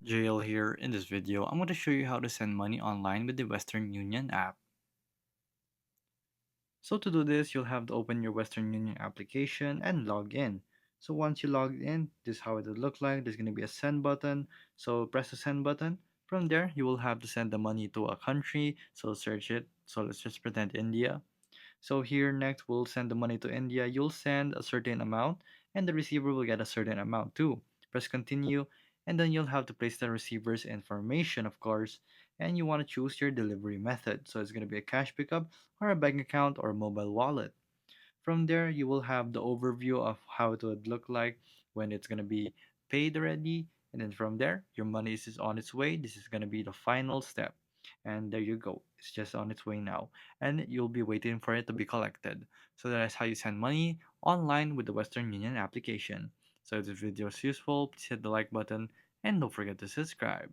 JL here. In this video, I'm going to show you how to send money online with the Western Union app. So to do this, you'll have to open your Western Union application and log in. So once you log in, this is how it will look like. There's going to be a send button. So press the send button. From there, you will have to send the money to a country. So search it. So let's just pretend India. So here next we'll send the money to India. You'll send a certain amount and the receiver will get a certain amount too. Press continue and then you'll have to place the receiver's information, of course, and you want to choose your delivery method. So it's going to be a cash pickup or a bank account or a mobile wallet. From there, you will have the overview of how it would look like when it's going to be paid already. And then from there, your money is on its way. This is going to be the final step. And there you go. It's just on its way now. And you'll be waiting for it to be collected. So that's how you send money online with the Western Union application. So if this video is useful, please hit the like button and don't forget to subscribe.